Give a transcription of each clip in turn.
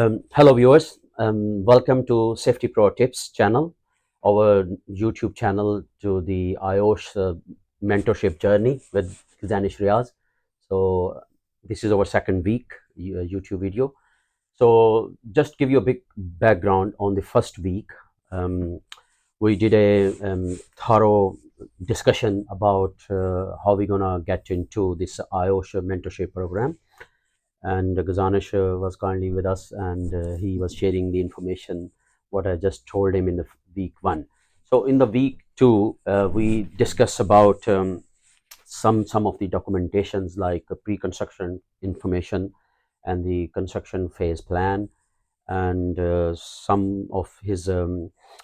Hello viewers, welcome to Safety Pro Tips channel, our YouTube channel to the IOSH mentorship journey with Danish Riaz. So this is our second week YouTube video. So just give you a big background on the first week. We did a thorough discussion about how we're gonna get into this IOSH mentorship program, and Gazanesh was kindly with us, and he was sharing the information what I just told him in the week one. So in the week two, we discussed about some of the documentations like pre-construction information and the construction phase plan, and some of his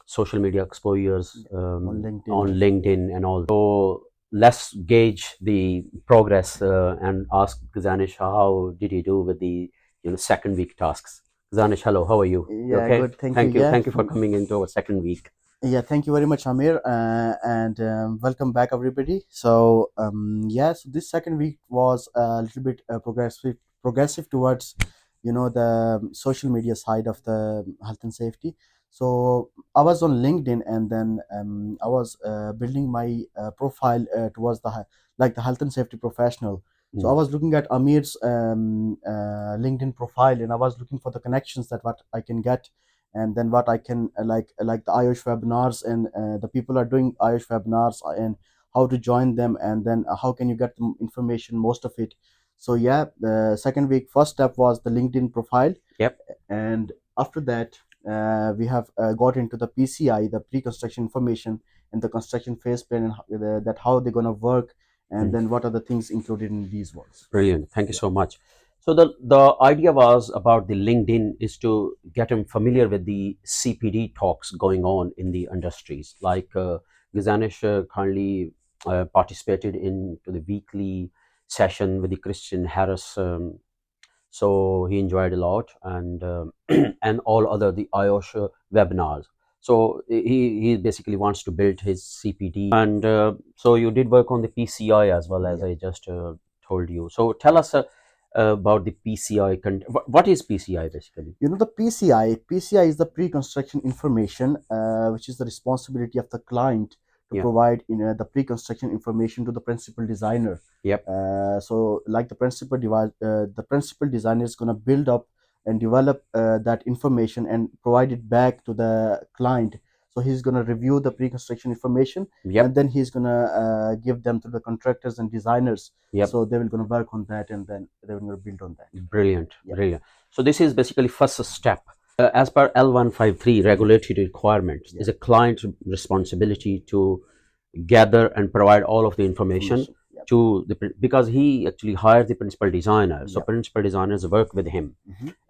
social media exposures on LinkedIn and all. So let's gauge the progress and ask Gazanish how did he do with the second week tasks. Gazanish, hello, how are you? Yeah, okay? good. Thank you. Yeah. Thank you for coming into our second week. Yeah, thank you very much, Amir, and welcome back, everybody. So, so this second week was a little bit progressive towards, the social media side of the health and safety. So, I was on LinkedIn, and then I was building my profile towards the health and safety professional. So I was looking at Amir's LinkedIn profile, and I was looking for the connections that what I can get, and then what I can like the IOSH webinars, and the people are doing IOSH webinars, and how to join them, and then how can you get the information, most of it. So yeah, the second week, first step was the LinkedIn profile. Yep. And after that, we have got into the PCI, the pre-construction information, and the construction phase plan, and that how they're going to work, and then what are the things included in these ones. Brilliant. Thank you so much. So the idea was about the LinkedIn is to get him familiar with the CPD talks going on in the industries. Like Gazanish kindly participated into the weekly session with the Christian Harris. So he enjoyed a lot, and and all other the IOSH webinars. So he basically wants to build his CPD, and so you did work on the PCI as well, as I just told you. So tell us about the PCI. What is PCI basically? The PCI is the pre-construction information, which is the responsibility of the client to provide the pre-construction information to the principal designer. Yep. So like the principal designer is going to build up and develop that information and provide it back to the client. So he's going to review the pre-construction information, and then he's going to give them to the contractors and designers. So they will going to work on that, and then they're going to build on that. Brilliant. Brilliant. So this is basically first step. As per L153 regulatory requirements, is a client's responsibility to gather and provide all of the information to because he actually hires the principal designer. So principal designers work with him,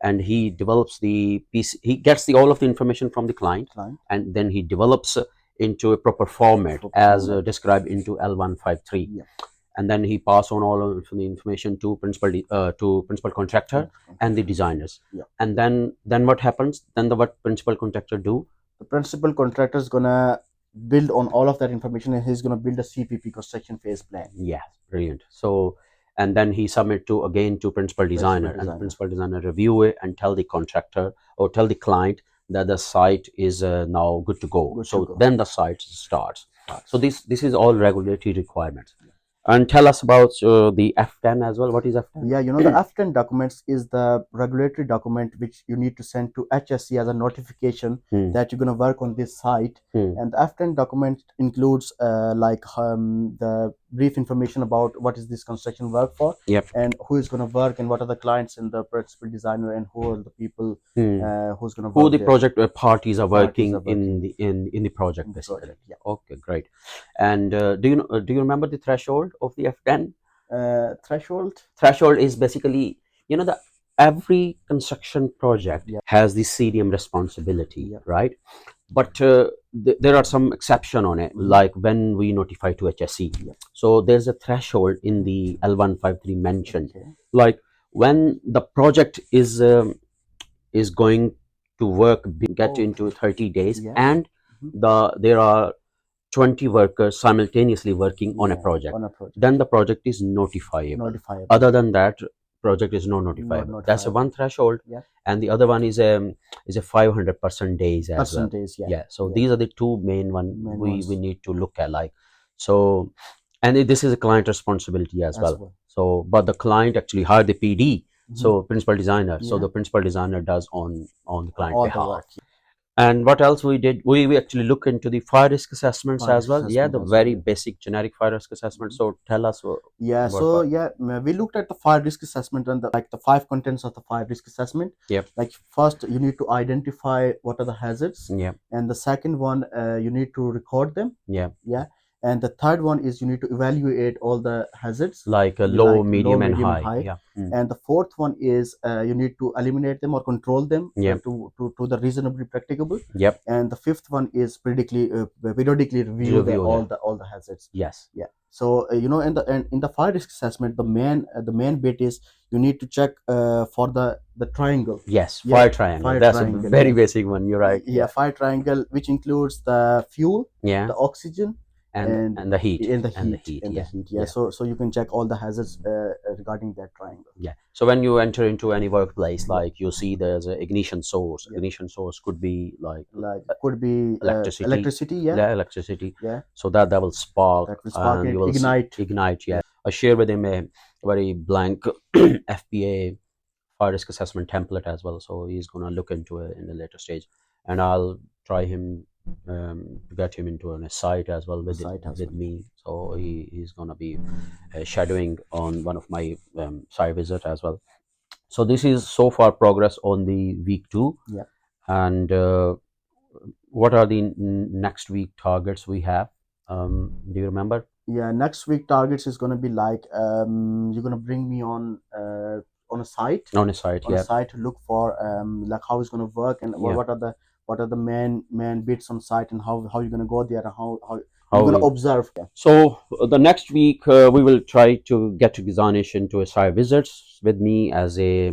and he develops the piece. He gets all of the information from the client, and then he develops into a proper format as described into L153. And then he pass on all of the information to principal contractor and the designers. And then what happens? Then what principal contractor do? The principal contractor is gonna build on all of that information, and he's gonna build a CPP, construction phase plan. Yeah, brilliant. So and then he submit to principal designer, and principal designer review it and tell the contractor or tell the client that the site is now good to go. Then the site starts. So this is all regulatory requirements. And tell us about the F10 as well. What is F10? Yeah, the F10 documents is the regulatory document which you need to send to HSE as a notification that you're going to work on this site. And the F10 document includes the brief information about what is this construction work for, and who is going to work, and what are the clients and the principal designer, and who are the people who's going to work. Who the project parties are working in the project basically. Okay, great. And do you remember the threshold of the F10? Threshold is basically, the every construction project has the CDM responsibility, right? But there are some exception on it, like when we notify to HSE. So there's a threshold in the L153 mentioned, like when the project is going to work, get into 30 days, and there are 20 workers simultaneously working on a project, then the project is notifiable. Other than that, project is not Not notifiable. That's a notifiable. one threshold. Yeah. And the other one is a 500% days as well. Percentage. Yeah. Yeah, so Yeah. these are the two main one Main we ones need to look at, like. So, and this is a client responsibility as as well. well. So but the client actually hired the PD, Mhm. so principal designer. So Yeah. the principal designer does on the client All the behalf. work. And what else we did? We actually look into the fire risk assessments Fire as well. Yeah, assessment the as well. very Yeah. basic generic fire risk assessment. So tell us Yeah, about so fire. yeah, we looked at the fire risk assessment and the five contents of the fire risk assessment. Yep. Like first, you need to identify what are the hazards, Yeah. and the second one, you need to record them. Yeah. Yeah, and the third one is you need to evaluate all the hazards, Like a you low, like low, medium, and medium, and high. high. Yeah. And the fourth one is you need to eliminate them or control them Yeah. to the reasonably practicable. Yep. And the fifth one is periodically review Review. Yeah. all the hazards. Yes. Yeah. So in the fire risk assessment, the main bit is you need to check for the triangle. Yes. Yeah, Fire triangle. fire That's a triangle. very Yeah, basic one. You're right. yeah, fire triangle, which includes the fuel, Yeah. the oxygen, and the heat. in the And the heat, heat. in the Yeah. heat. Yeah. Yeah. So you can check all the hazards regarding that triangle. Yeah. So when you enter into any workplace, Yeah. like you see there's an ignition source. Yeah. Ignition source could be like Like could be electricity. Yeah. Yeah, electricity. Yeah. So that will spark, That will spark and it, you will ignite. ignite. Yeah. Yeah. I share with him a very blank FPA fire risk assessment template as well. So he's gonna look into it in the later stage, and I'll try him to get him into a site as well with me. So he's gonna be shadowing on one of my site visit as well. So this is so far progress on the week 2. Yeah. And what are the next week targets we have? Do you remember? Yeah, next week targets is going to be like you're going to bring me on a site, On a site, on a yeah. site to look for like how it's going to work, and Yeah. what are the main bits on site, and how you're going to go there, and how How you're going to we- observe. Yeah. So the next week we will try to get to Gizanish into a site visits with me as a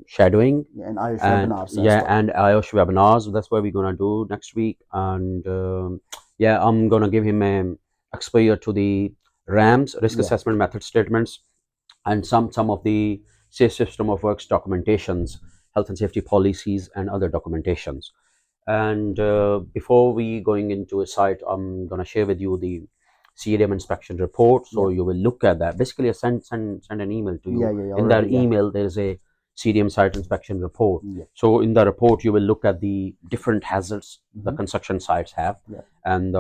shadowing. And IOSH And webinars as yeah, well. and IOSH webinars. That's what we're gonna do next week. And yeah, I'm gonna give him a exposure to the RAMs, risk Yeah. assessment method statements, and some of the safe system of works documentations, health and safety policies, and other documentations. And before we going into a site, I'm gonna share with you the CDM inspection report. So Yeah. you will look at that. Basically, I send an email to you. Yeah, In that already, yeah. email, there is a CDM site inspection report. Yeah. So in the report, you will look at the different hazards the Mhm. construction sites have, Yeah. and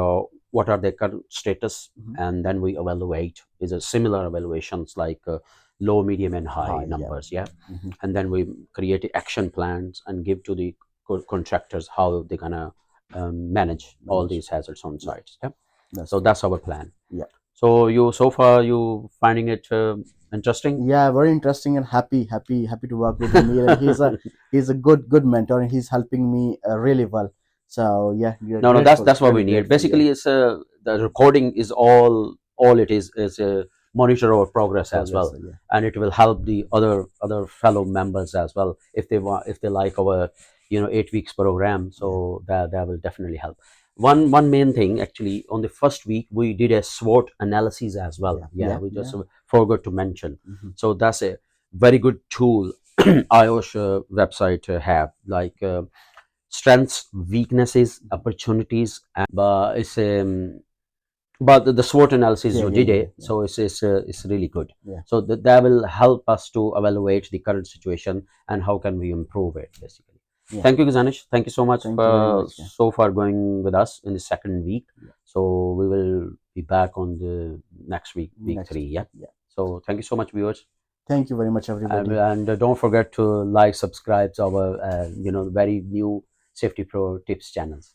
what are their current status, Mhm. and then we evaluate. Is a similar evaluations like low, medium, and high, High, yeah. numbers. Yeah. Mhm. And then we create action plans and give to the contractors how they're gonna manage all Manage. these hazards on Yeah. sites. Yeah. That's So that's our plan. Yeah. So so far you finding it interesting? Yeah, very interesting, and happy to work with Amir. And he's a good mentor, and he's helping me really well. So yeah, No, that's what we need. Basically, yeah. it's the recording is all it is a monitor our progress as well, Yeah. and it will help the other fellow members as well if they want, if they like our 8 weeks program. So that will definitely help. One main thing, actually, on the first week we did a SWOT analysis as well. Yeah, we just forgot to mention. Mhm. So that's a very good tool IOSH website have, like strengths, weaknesses, opportunities, and but the SWOT analysis you did it, so it's really good. Yeah. So that will help us to evaluate the current situation and how can we improve it, basically. Yeah. Thank you, Gizanish. Thank you so much Thank you very for much, yeah. so far going with us in the second week. Yeah. So we will be back on the next week, week Next 3. Yeah. Yeah. So thank you so much, viewers. Thank you very much, everybody. And don't forget to like, subscribe to our very new Safety Pro Tips channels.